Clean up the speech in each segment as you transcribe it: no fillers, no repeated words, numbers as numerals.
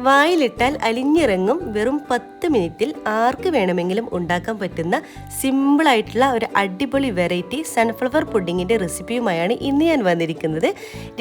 വായിലിട്ടാൽ അലിഞ്ഞിറങ്ങും വെറും 10 മിനിറ്റിൽ ആർക്ക് വേണമെങ്കിലും ഉണ്ടാക്കാൻ പറ്റുന്ന സിമ്പിളായിട്ടുള്ള ഒരു അടിപൊളി വെറൈറ്റി സൺഫ്ലവർ പുഡിങ്ങിൻ്റെ റെസിപ്പിയുമായാണ് ഇന്ന് ഞാൻ വന്നിരിക്കുന്നത്.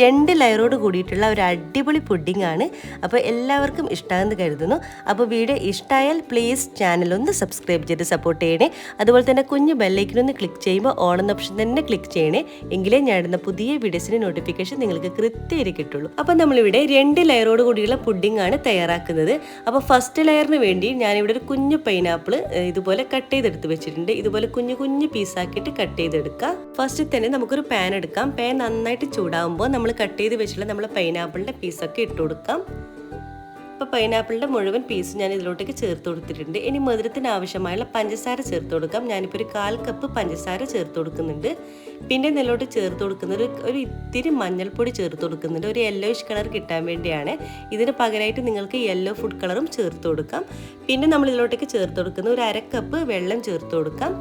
2 ലെയറോട് കൂടിയിട്ടുള്ള ഒരു അടിപൊളി പുഡിംഗ് ആണ്. അപ്പോൾ എല്ലാവർക്കും ഇഷ്ടമാണെന്ന് കരുതുന്നു. അപ്പോൾ വീഡിയോ ഇഷ്ടമായാൽ പ്ലീസ് ചാനലൊന്ന് സബ്സ്ക്രൈബ് ചെയ്ത് സപ്പോർട്ട് ചെയ്യണേ. അതുപോലെ തന്നെ കുഞ്ഞു ബെല്ലൈക്കനൊന്ന് ക്ലിക്ക് ചെയ്യുമ്പോൾ ഓൺ എന്ന ഓപ്ഷൻ തന്നെ ക്ലിക്ക് ചെയ്യണേ. എങ്കിലേ ഞാൻ ഇടുന്ന പുതിയ വീഡിയോസിൻ്റെ നോട്ടിഫിക്കേഷൻ നിങ്ങൾക്ക് കൃത്യമായിട്ട് കിട്ടുള്ളൂ. അപ്പോൾ നമ്മളിവിടെ 2 ലെയറോട് കൂടിയുള്ള പുഡിംഗ് ആണ് തയ്യാറാക്കുന്നത്. അപ്പോൾ ഫസ്റ്റ് ലെയറിന് വേണ്ടി ഞാനിവിടെ ഒരു കുഞ്ഞു പൈനാപ്പിൾ ഇതുപോലെ കട്ട് ചെയ്തെടുത്ത് വെച്ചിട്ടുണ്ട്. ഇതുപോലെ കുഞ്ഞു കുഞ്ഞു പീസാക്കിയിട്ട് കട്ട് ചെയ്തെടുക്കുക. ഫസ്റ്റ് തന്നെ നമുക്കൊരു പാൻ എടുക്കാം. പാൻ നന്നായിട്ട് ചൂടാകുമ്പോൾ നമ്മൾ കട്ട് ചെയ്ത് വെച്ചിട്ടുള്ള നമ്മൾ പൈനാപ്പിളിൻ്റെ പീസൊക്കെ ഇട്ട് കൊടുക്കാം. അപ്പോൾ പൈനാപ്പിളിൻ്റെ മുഴുവൻ പീസ് ഞാൻ ഇതിലോട്ടേക്ക് ചേർത്ത് കൊടുത്തിട്ടുണ്ട്. ഇനി മധുരത്തിന് ആവശ്യമായുള്ള പഞ്ചസാര ചേർത്ത് കൊടുക്കാം. ഞാനിപ്പോൾ ഒരു 1/4 കപ്പ് പഞ്ചസാര ചേർത്ത് കൊടുക്കുന്നുണ്ട്. പിന്നെ ഇതിലോട്ട് ചേർത്ത് കൊടുക്കുന്നത് ഒരു ഇത്തിരി മഞ്ഞൾപ്പൊടി ചേർത്ത് കൊടുക്കുന്നുണ്ട്. ഒരു യെല്ലോയിഷ് കളർ കിട്ടാൻ വേണ്ടിയാണ്. ഇതിന് പകരമായിട്ട് നിങ്ങൾക്ക് യെല്ലോ ഫുഡ് കളറും ചേർത്ത് കൊടുക്കാം. പിന്നെ നമ്മൾ ഇതിലോട്ടേക്ക് ചേർത്ത് കൊടുക്കുന്നത് ഒരു 1/2 കപ്പ് വെള്ളം ചേർത്ത് കൊടുക്കാം.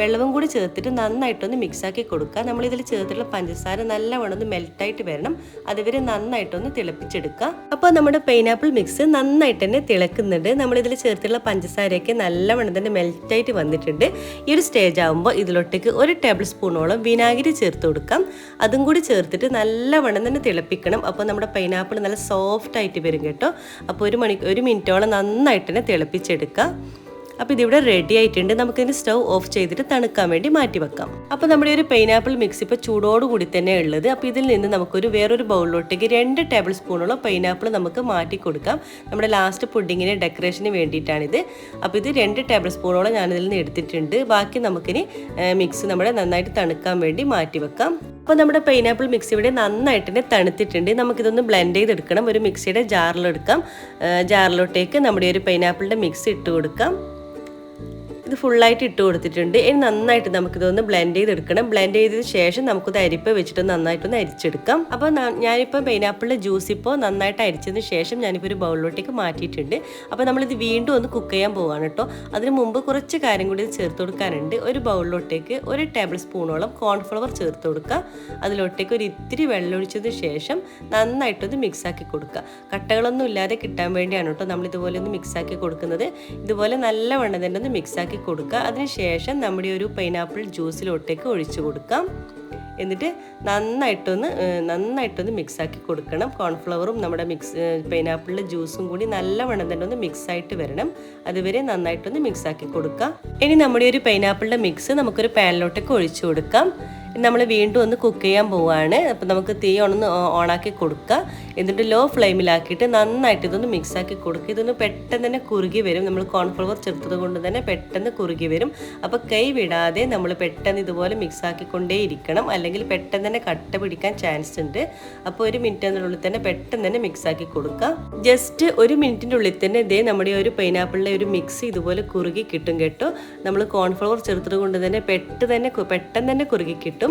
വെള്ളവും കൂടി ചേർത്തിട്ട് നന്നായിട്ടൊന്ന് മിക്സാക്കി കൊടുക്കുക. നമ്മളിതിൽ ചേർത്തിട്ടുള്ള പഞ്ചസാര നല്ലവണ്ണം ഒന്ന് മെൽറ്റായിട്ട് വരണം. അതുവരെ നന്നായിട്ടൊന്ന് തിളപ്പിച്ചെടുക്കുക. അപ്പോൾ നമ്മുടെ പൈനാപ്പിൾ മിക്സ് നന്നായിട്ട് തന്നെ തിളക്കുന്നുണ്ട്. നമ്മളിതിൽ ചേർത്തിട്ടുള്ള പഞ്ചസാരയൊക്കെ നല്ലവണ്ണം തന്നെ മെൽറ്റായിട്ട് വന്നിട്ടുണ്ട്. ഈ ഒരു സ്റ്റേജ് ആകുമ്പോൾ ഇതിലോട്ടേക്ക് 1 ടേബിൾ സ്പൂണോളം വിനാഗിരി ചേർത്ത് കൊടുക്കാം. അതും കൂടി ചേർത്തിട്ട് നല്ലവണ്ണം തന്നെ തിളപ്പിക്കണം. അപ്പോൾ നമ്മുടെ പൈനാപ്പിൾ നല്ല സോഫ്റ്റ് ആയിട്ട് വരും കേട്ടോ. അപ്പോൾ 1 മിനിറ്റോളം നന്നായിട്ട് തന്നെ തിളപ്പിച്ചെടുക്കുക. അപ്പോൾ ഇതിവിടെ റെഡി ആയിട്ടുണ്ട്. നമുക്കിതിന് സ്റ്റൗ ഓഫ് ചെയ്തിട്ട് തണുക്കാൻ വേണ്ടി മാറ്റി വെക്കാം. അപ്പോൾ നമ്മുടെ ഒരു പൈനാപ്പിൾ മിക്സ് ഇപ്പോൾ ചൂടോടുകൂടി തന്നെ ഉള്ളത്. അപ്പോൾ ഇതിൽ നിന്ന് നമുക്കൊരു വേറൊരു ബൗളിലോട്ടേക്ക് 2 ടേബിൾ സ്പൂണോളം പൈനാപ്പിൾ നമുക്ക് മാറ്റി കൊടുക്കാം. നമ്മുടെ ലാസ്റ്റ് പുഡിങ്ങിന് ഡെക്കറേഷന് വേണ്ടിയിട്ടാണിത്. അപ്പോൾ ഇത് 2 ടേബിൾ സ്പൂണോളം ഞാനിതിൽ നിന്ന് എടുത്തിട്ടുണ്ട്. ബാക്കി നമുക്കിനി മിക്സ് നമ്മുടെ നന്നായിട്ട് തണുക്കാൻ വേണ്ടി മാറ്റി വെക്കാം. അപ്പോൾ നമ്മുടെ പൈനാപ്പിൾ മിക്സ് ഇവിടെ നന്നായിട്ട് തന്നെ തണുത്തിട്ടുണ്ട്. നമുക്കിതൊന്ന് ബ്ലെൻഡ് ചെയ്തെടുക്കണം. ഒരു മിക്സിയുടെ ജാറിലെടുക്കാം. ജാറിലോട്ടേക്ക് നമ്മുടെ ഒരു പൈനാപ്പിളിൻ്റെ മിക്സ് ഇട്ട് കൊടുക്കാം. ഇത് ഫുള്ളായിട്ട് ഇട്ട് കൊടുത്തിട്ടുണ്ട്. ഇനി നന്നായിട്ട് നമുക്കിതൊന്ന് ബ്ലെൻഡ് ചെയ്തെടുക്കണം. ബ്ലെൻഡ് ചെയ്തതിന് ശേഷം നമുക്കിത് അരിപ്പ വെച്ചിട്ട് നന്നായിട്ടൊന്ന് അരിച്ചെടുക്കാം. അപ്പോൾ ഞാനിപ്പോൾ പൈനാപ്പിളിൻ്റെ ജ്യൂസ് ഇപ്പോൾ നന്നായിട്ട് അരിച്ചതിന് ശേഷം ഞാനിപ്പോൾ ഒരു ബൗളിലോട്ടേക്ക് മാറ്റിയിട്ടുണ്ട്. അപ്പോൾ നമ്മളിത് വീണ്ടും ഒന്ന് കുക്ക് ചെയ്യാൻ പോവാണ് കേട്ടോ. അതിന് മുമ്പ് കുറച്ച് കാര്യം കൂടി ചേർത്ത് കൊടുക്കാനുണ്ട്. ഒരു ബൗളിലോട്ടേക്ക് 1 ടേബിൾ സ്പൂണോളം കോൺഫ്ലവർ ചേർത്ത് കൊടുക്കുക. അതിലോട്ടേക്ക് ഒരു ഇത്തിരി വെള്ളം ഒഴിച്ചതിന് ശേഷം നന്നായിട്ടൊന്ന് മിക്സാക്കി കൊടുക്കുക. കട്ടകളൊന്നും ഇല്ലാതെ കിട്ടാൻ വേണ്ടിയാണ് കേട്ടോ നമ്മളിതുപോലെ ഒന്ന് മിക്സാക്കി കൊടുക്കുന്നത്. ഇതുപോലെ നല്ലവണ്ണം തന്നെ ഒന്ന് മിക്സാക്കി കൊടുക്കുക. അതിനുശേഷം നമ്മുടെ ഒരു പൈനാപ്പിൾ ജ്യൂസിലോട്ടേക്ക് ഒഴിച്ചു കൊടുക്കാം. എന്നിട്ട് നന്നായിട്ടൊന്ന് മിക്സാക്കി കൊടുക്കണം. കോൺഫ്ലവറും നമ്മുടെ പൈനാപ്പിളിൻ്റെ ജ്യൂസും കൂടി നല്ലവണ്ണം തന്നെ ഒന്ന് മിക്സായിട്ട് വരണം. അതുവരെ നന്നായിട്ടൊന്ന് മിക്സാക്കി കൊടുക്കുക. ഇനി നമ്മുടെ ഒരു പൈനാപ്പിളിൻ്റെ മിക്സ് നമുക്കൊരു പാനിലോട്ടേക്ക് ഒഴിച്ചു കൊടുക്കാം. നമ്മൾ വീണ്ടും ഒന്ന് കുക്ക് ചെയ്യാൻ പോവുകയാണ്. അപ്പോൾ നമുക്ക് തീ ഓണാക്കി കൊടുക്കുക. എന്നിട്ട് ലോ ഫ്ലെയിമിലാക്കിയിട്ട് നന്നായിട്ട് ഇതൊന്ന് മിക്സാക്കി കൊടുക്കുക. ഇതൊന്ന് പെട്ടെന്ന് തന്നെ കുറുകി വരും. നമ്മൾ കോൺഫ്ലവർ ചേർത്തത് കൊണ്ട് തന്നെ പെട്ടെന്ന് കുറുകി വരും. അപ്പോൾ കൈ വിടാതെ നമ്മൾ പെട്ടെന്ന് ഇതുപോലെ മിക്സാക്കിക്കൊണ്ടേ ഇരിക്കണം. അല്ലെങ്കിൽ പെട്ടെന്ന് തന്നെ കട്ട പിടിക്കാൻ ചാൻസ് ഉണ്ട്. അപ്പോൾ 1 മിനിറ്റിനുള്ളിൽ തന്നെ പെട്ടെന്ന് തന്നെ മിക്സാക്കി കൊടുക്കുക. ജസ്റ്റ് 1 മിനിറ്റിൻ്റെ ഉള്ളിൽ തന്നെ ഇതേ നമ്മുടെ ഒരു പൈനാപ്പിളിൻ്റെ ഒരു മിക്സ് ഇതുപോലെ കുറുകി കിട്ടും കേട്ടോ. നമ്മൾ കോൺഫ്ലവർ ചേർത്തത് കൊണ്ട് തന്നെ പെട്ടെന്ന് തന്നെ കുറുകി കിട്ടും.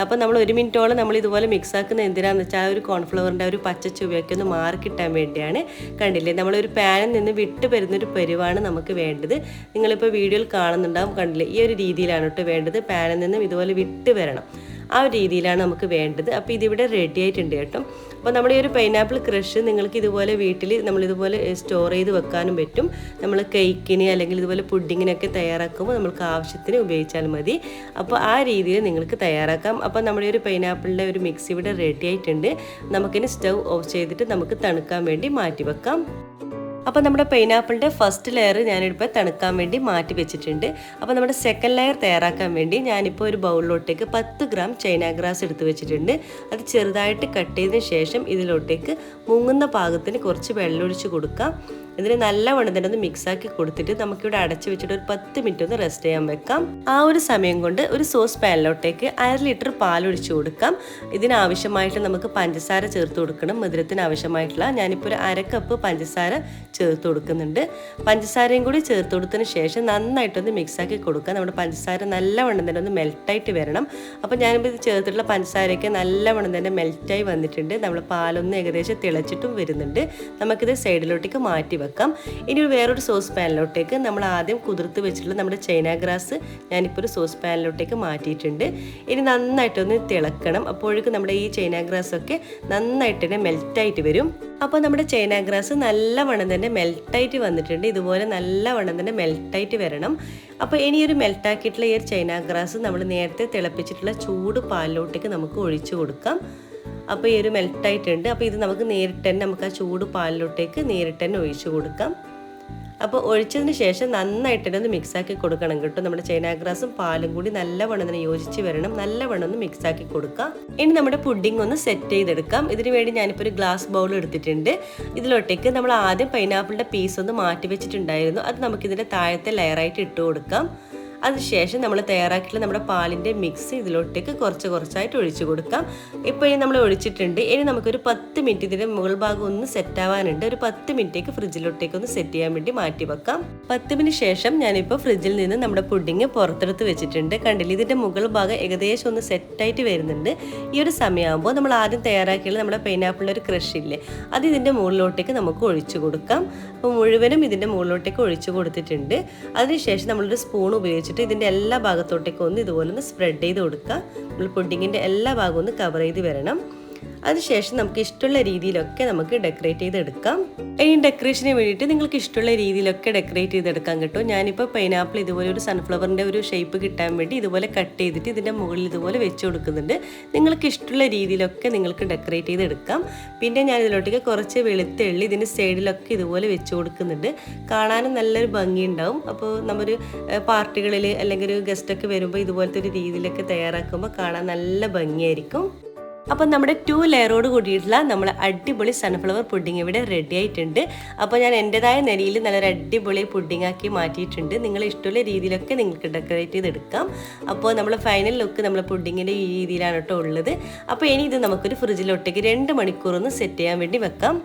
അപ്പോൾ നമ്മൾ 1 മിനിറ്റോളം നമ്മൾ ഇതുപോലെ മിക്സാക്കുന്നത് എന്തിനാണെന്ന് വെച്ചാൽ ആ ഒരു കോൺഫ്ലവറിൻ്റെ ഒരു പച്ച ചുവയൊക്കെ ഒന്ന് മാറി കിട്ടാൻ വേണ്ടിയാണ്. കണ്ടില്ലേ, നമ്മളൊരു പാനിൽ നിന്ന് വിട്ട് വരുന്നൊരു പരുവാണ് നമുക്ക് വേണ്ടത്. നിങ്ങളിപ്പോൾ വീഡിയോയിൽ കാണുന്നുണ്ടാവും. കണ്ടില്ലേ, ഈ ഒരു രീതിയിലാണ് കേട്ടോ വേണ്ടത്. പാനിൽ നിന്നും ഇതുപോലെ വിട്ട് വരണം. ആ ഒരു രീതിയിലാണ് നമുക്ക് വേണ്ടത്. അപ്പോൾ ഇതിവിടെ റെഡി ആയിട്ടുണ്ട് കേട്ടോ. അപ്പോൾ നമ്മുടെ ഈ ഒരു പൈനാപ്പിൾ ക്രഷ് നിങ്ങൾക്ക് ഇതുപോലെ വീട്ടിൽ നമ്മളിതുപോലെ സ്റ്റോർ ചെയ്ത് വെക്കാനും പറ്റും. നമ്മൾ കേക്കിന് അല്ലെങ്കിൽ ഇതുപോലെ പുഡിങ്ങിനൊക്കെ തയ്യാറാക്കുമ്പോൾ നമ്മൾക്ക് ആവശ്യത്തിന് ഉപയോഗിച്ചാൽ മതി. അപ്പോൾ ആ രീതിയിൽ നിങ്ങൾക്ക് തയ്യാറാക്കാം. അപ്പോൾ നമ്മുടെ ഒരു പൈനാപ്പിളിൻ്റെ ഒരു മിക്സ് ഇവിടെ റെഡി ആയിട്ടുണ്ട്. നമുക്കിനി സ്റ്റൗ ഓഫ് ചെയ്തിട്ട് നമുക്ക് തണുക്കാൻ വേണ്ടി മാറ്റി വെക്കാം. അപ്പോൾ നമ്മുടെ പൈനാപ്പിളിൻ്റെ ഫസ്റ്റ് ലെയർ ഞാനിപ്പോൾ തണുക്കാൻ വേണ്ടി മാറ്റി വെച്ചിട്ടുണ്ട്. അപ്പോൾ നമ്മുടെ സെക്കൻഡ് ലെയർ തയ്യാറാക്കാൻ വേണ്ടി ഞാനിപ്പോൾ ഒരു ബൗളിലോട്ടേക്ക് 10 ഗ്രാം ചൈന ഗ്രാസ് എടുത്ത് വെച്ചിട്ടുണ്ട്. അത് ചെറുതായിട്ട് കട്ട് ചെയ്തതിന് ശേഷം ഇതിലോട്ടേക്ക് മുങ്ങുന്ന പാകത്തിന് കുറച്ച് വെള്ളം ഒഴിച്ച് കൊടുക്കാം. ഇതിന് നല്ലവണ്ണം തന്നെ ഒന്ന് മിക്സാക്കി കൊടുത്തിട്ട് നമുക്കിവിടെ അടച്ചു വെച്ചിട്ട് ഒരു 10 മിനിറ്റ് ഒന്ന് റെസ്റ്റ് ചെയ്യാൻ വെക്കാം. ആ ഒരു സമയം കൊണ്ട് ഒരു സോസ് പാനിലോട്ടേക്ക് 1/2 ലിറ്റർ പാലൊഴിച്ച് കൊടുക്കാം. ഇതിനാവശ്യമായിട്ട് നമുക്ക് പഞ്ചസാര ചേർത്ത് കൊടുക്കണം. മധുരത്തിന് ആവശ്യമായിട്ടുള്ള ഞാനിപ്പോൾ ഒരു 1/2 കപ്പ് പഞ്ചസാര ചേർത്ത് കൊടുക്കുന്നുണ്ട്. പഞ്ചസാരയും കൂടി ചേർത്ത് കൊടുത്തതിന് ശേഷം നന്നായിട്ടൊന്ന് മിക്സാക്കി കൊടുക്കുക. നമ്മുടെ പഞ്ചസാര നല്ലവണ്ണം തന്നെ ഒന്ന് മെൽറ്റായിട്ട് വരണം. അപ്പോൾ ഞാനിപ്പോൾ ഇത് ചേർത്തിട്ടുള്ള പഞ്ചസാരയൊക്കെ നല്ലവണ്ണം തന്നെ മെൽറ്റായി വന്നിട്ടുണ്ട്. നമ്മൾ പാലൊന്ന് ഏകദേശം തിളച്ചിട്ടും വരുന്നുണ്ട്. നമുക്കിത് സൈഡിലോട്ടേക്ക് മാറ്റി വെക്കാം. ഇനി വേറൊരു സോസ് പാനിലോട്ടേക്ക് നമ്മൾ ആദ്യം കുതിർത്ത് വെച്ചിട്ടുള്ള നമ്മുടെ ചൈന ഗ്രാസ് ഞാനിപ്പോൾ ഒരു സോസ് പാനിലോട്ടേക്ക് മാറ്റിയിട്ടുണ്ട്. ഇനി നന്നായിട്ടൊന്ന് തിളക്കണം. അപ്പോഴേക്കും നമ്മുടെ ഈ ചൈന ഗ്രാസ് ഒക്കെ നന്നായിട്ട് തന്നെ മെൽറ്റായിട്ട് വരും. അപ്പോൾ നമ്മുടെ ചൈന ഗ്രാസ് നല്ലവണ്ണം തന്നെ മെൽറ്റായിട്ട് വന്നിട്ടുണ്ട്. ഇതുപോലെ നല്ലവണ്ണം തന്നെ മെൽറ്റായിട്ട് വരണം. അപ്പോൾ ഇനി ഒരു മെൽറ്റാക്കിയിട്ടുള്ള ഈ ഒരു ചൈന ഗ്രാസ് നമ്മൾ നേരത്തെ തിളപ്പിച്ചിട്ടുള്ള ചൂട് പാലിലോട്ടേക്ക് നമുക്ക് ഒഴിച്ചു കൊടുക്കാം. അപ്പോൾ ഈ ഒരു മെൽറ്റായിട്ടുണ്ട്. അപ്പോൾ ഇത് നമുക്ക് നേരിട്ട് തന്നെ നമുക്ക് ആ ചൂട് പാലിലോട്ടേക്ക് നേരിട്ട് തന്നെ ഒഴിച്ചു കൊടുക്കാം. അപ്പോൾ ഒഴിച്ചതിന് ശേഷം നന്നായിട്ട് തന്നെ ഒന്ന് മിക്സാക്കി കൊടുക്കണം കേട്ടോ. നമ്മുടെ ചൈന ഗ്രാസും പാലും കൂടി നല്ലവണ്ണം തന്നെ യോജിച്ച് വരണം. നല്ലവണ്ണം ഒന്ന് മിക്സാക്കി കൊടുക്കാം. ഇനി നമ്മുടെ പുഡിംഗ് ഒന്ന് സെറ്റ് ചെയ്തെടുക്കാം. ഇതിന് വേണ്ടി ഞാനിപ്പോൾ ഒരു ഗ്ലാസ് ബൗൾ എടുത്തിട്ടുണ്ട്. ഇതിലോട്ടേക്ക് നമ്മൾ ആദ്യം പൈനാപ്പിളിൻ്റെ പീസ് ഒന്ന് മാറ്റി വെച്ചിട്ടുണ്ടായിരുന്നു. അത് നമുക്കിതിൻ്റെ താഴത്തെ ലെയറായിട്ട് ഇട്ട് കൊടുക്കാം. അതിനുശേഷം നമ്മൾ തയ്യാറാക്കിയിട്ടുള്ള നമ്മുടെ പാലിൻ്റെ മിക്സ് ഇതിലോട്ടേക്ക് കുറച്ചായിട്ട് ഒഴിച്ചു കൊടുക്കാം. ഇപ്പോൾ ഇനി നമ്മൾ ഒഴിച്ചിട്ടുണ്ട്. ഇനി നമുക്കൊരു 10 മിനിറ്റ് ഇതിൻ്റെ മുകൾ ഭാഗം ഒന്ന് സെറ്റ് ആവാനുണ്ട്. ഒരു 10 മിനിറ്റേക്ക് ഫ്രിഡ്ജിലോട്ടേക്ക് ഒന്ന് സെറ്റ് ചെയ്യാൻ വേണ്ടി മാറ്റി വെക്കാം. 10 മിനിറ്റ് ശേഷം ഞാനിപ്പോൾ ഫ്രിഡ്ജിൽ നിന്ന് നമ്മുടെ പുഡിങ് പുറത്തെടുത്ത് വെച്ചിട്ടുണ്ട്. കണ്ടില്ല, ഇതിൻ്റെ മുകൾ ഭാഗം ഏകദേശം ഒന്ന് സെറ്റായിട്ട് വരുന്നുണ്ട്. ഈ ഒരു സമയമാകുമ്പോൾ നമ്മൾ ആദ്യം തയ്യാറാക്കിയുള്ള നമ്മുടെ പൈനാപ്പിളിൻ്റെ ഒരു ക്രഷ് ഇല്ലേ, അത് ഇതിൻ്റെ മുകളിലോട്ടേക്ക് നമുക്ക് ഒഴിച്ചു കൊടുക്കാം. അപ്പോൾ മുഴുവനും ഇതിൻ്റെ മുകളിലോട്ടേക്ക് ഒഴിച്ചു കൊടുത്തിട്ടുണ്ട്. അതിനുശേഷം നമ്മളൊരു സ്പൂൺ ഉപയോഗിച്ചിട്ട് ഇതിൻ്റെ എല്ലാ ഭാഗത്തോട്ടേക്കും ഒന്ന് ഇതുപോലെ ഒന്ന് സ്പ്രെഡ് ചെയ്ത് കൊടുക്കുക. നമ്മൾ പുഡിങ്ങിൻ്റെ എല്ലാ ഭാഗവും ഒന്ന് കവർ ചെയ്ത് വരണം. അതിനുശേഷം നമുക്ക് ഇഷ്ടമുള്ള രീതിയിലൊക്കെ നമുക്ക് ഡെക്കറേറ്റ് ചെയ്തെടുക്കാം. ഈ ഡെക്കറേഷന് വേണ്ടിയിട്ട് നിങ്ങൾക്ക് ഇഷ്ടമുള്ള രീതിയിലൊക്കെ ഡെക്കറേറ്റ് ചെയ്തെടുക്കാൻ കിട്ടും. ഞാനിപ്പോൾ പൈനാപ്പിൾ ഇതുപോലെ ഒരു സൺഫ്ലവറിൻ്റെ ഒരു ഷേപ്പ് കിട്ടാൻ വേണ്ടി ഇതുപോലെ കട്ട് ചെയ്തിട്ട് ഇതിൻ്റെ മുകളിൽ ഇതുപോലെ വെച്ച് കൊടുക്കുന്നുണ്ട്. നിങ്ങൾക്ക് ഇഷ്ടമുള്ള രീതിയിലൊക്കെ നിങ്ങൾക്ക് ഡെക്കറേറ്റ് ചെയ്തെടുക്കാം. പിന്നെ ഞാൻ ഇതിലോട്ടേക്ക് കുറച്ച് വെളുത്തുള്ളി ഇതിൻ്റെ സൈഡിലൊക്കെ ഇതുപോലെ വെച്ച് കൊടുക്കുന്നുണ്ട്. കാണാനും നല്ലൊരു ഭംഗിയുണ്ടാവും. അപ്പോൾ നമ്മൊരു പാർട്ടികളിൽ അല്ലെങ്കിൽ ഒരു ഗസ്റ്റൊക്കെ വരുമ്പോൾ ഇതുപോലത്തെ ഒരു രീതിയിലൊക്കെ തയ്യാറാക്കുമ്പോൾ കാണാൻ നല്ല ഭംഗിയായിരിക്കും. അപ്പം നമ്മുടെ 2 ലെയറോട് കൂടിയിട്ടുള്ള നമ്മൾ അടിപൊളി സൺഫ്ലവർ പുഡിങ് ഇവിടെ റെഡി ആയിട്ടുണ്ട്. അപ്പോൾ ഞാൻ എൻ്റെതായ നിലയിൽ നല്ലൊരു അടിപൊളി പുഡിങ് ആക്കി മാറ്റിയിട്ടുണ്ട്. നിങ്ങൾ ഇഷ്ടമുള്ള രീതിയിലൊക്കെ നിങ്ങൾക്ക് ഡെക്കറേറ്റ് ചെയ്തെടുക്കാം. അപ്പോൾ നമ്മൾ ഫൈനൽ ലുക്ക് നമ്മൾ പുഡിങ്ങിൻ്റെ ഈ രീതിയിലാണ് കേട്ടോ ഉള്ളത്. അപ്പോൾ ഇനി ഇത് നമുക്കൊരു ഫ്രിഡ്ജിലോട്ടേക്ക് 2 മണിക്കൂറൊന്ന് സെറ്റ് ചെയ്യാൻ വേണ്ടി വെക്കാം.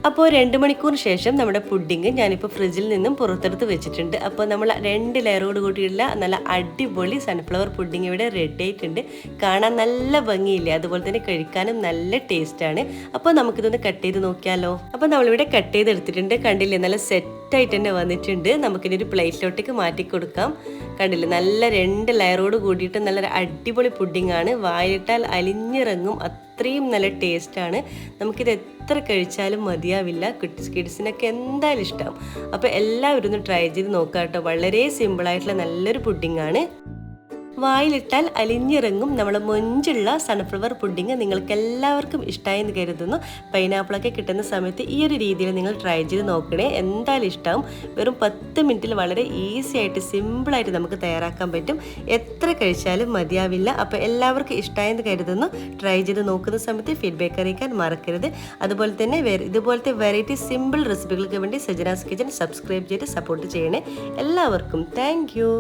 അപ്പോൾ 2 മണിക്കൂറിന് ശേഷം നമ്മുടെ പുഡിങ് ഞാനിപ്പോൾ ഫ്രിഡ്ജിൽ നിന്നും പുറത്തെടുത്ത് വെച്ചിട്ടുണ്ട്. അപ്പോൾ നമ്മൾ 2 ലെയറോട് കൂടിയുള്ള നല്ല അടിപൊളി സൺഫ്ലവർ പുഡിങ് ഇവിടെ റെഡി ആയിട്ടുണ്ട്. കാണാൻ നല്ല ഭംഗിയില്ലേ, അതുപോലെ തന്നെ കഴിക്കാനും നല്ല ടേസ്റ്റാണ്. അപ്പോൾ നമുക്കിതൊന്ന് കട്ട് ചെയ്ത് നോക്കിയാലോ. അപ്പോൾ നമ്മളിവിടെ കട്ട് ചെയ്തെടുത്തിട്ടുണ്ട്. കണ്ടില്ലേ, നല്ല സെറ്റായിട്ട് തന്നെ വന്നിട്ടുണ്ട്. നമുക്കിനി ഒരു പ്ലേറ്റിലോട്ടേക്ക് മാറ്റി കൊടുക്കാം. കണ്ടില്ലേ, നല്ല 2 ലെയറോട് കൂടിയിട്ട് നല്ലൊരു അടിപൊളി പുഡിംഗ് ആണ്. വായിലിട്ടാൽ അലിഞ്ഞിറങ്ങും, അത്രയും നല്ല ടേസ്റ്റാണ്. നമുക്കിത് എത്ര കഴിച്ചാലും മതിയാവില്ല. കിഡ്സിനൊക്കെ എന്തായാലും ഇഷ്ടമാവും. അപ്പോൾ എല്ലാവരും ഒന്ന് ട്രൈ ചെയ്ത് നോക്കാം കേട്ടോ. വളരെ സിമ്പിളായിട്ടുള്ള നല്ലൊരു പുഡിംഗ് ആണ്. വായിലിട്ടാൽ അലിഞ്ഞിറങ്ങും നമ്മളെ മൊഞ്ചുള്ള സൺഫ്ലവർ പുഡിങ് നിങ്ങൾക്ക് എല്ലാവർക്കും ഇഷ്ടമായി എന്ന് കരുതുന്നു. പൈനാപ്പിളൊക്കെ കിട്ടുന്ന സമയത്ത് ഈ ഒരു രീതിയിൽ നിങ്ങൾ ട്രൈ ചെയ്ത് നോക്കണേ, എന്തായാലും ഇഷ്ടമാവും. വെറും 10 മിനിറ്റിൽ വളരെ ഈസി ആയിട്ട് സിമ്പിളായിട്ട് നമുക്ക് തയ്യാറാക്കാൻ പറ്റും. എത്ര കഴിച്ചാലും മതിയാവില്ല. അപ്പോൾ എല്ലാവർക്കും ഇഷ്ടമായി എന്ന് കരുതുന്നു. ട്രൈ ചെയ്ത് നോക്കുന്ന സമയത്ത് ഫീഡ്ബാക്ക് അറിയിക്കാൻ മറക്കരുത്. അതുപോലെ തന്നെ ഇതുപോലത്തെ വെറൈറ്റി സിമ്പിൾ റെസിപ്പികൾക്ക് വേണ്ടി സജനാസ് കിച്ചൻ സബ്സ്ക്രൈബ് ചെയ്ത് സപ്പോർട്ട് ചെയ്യണേ. എല്ലാവർക്കും താങ്ക് യു.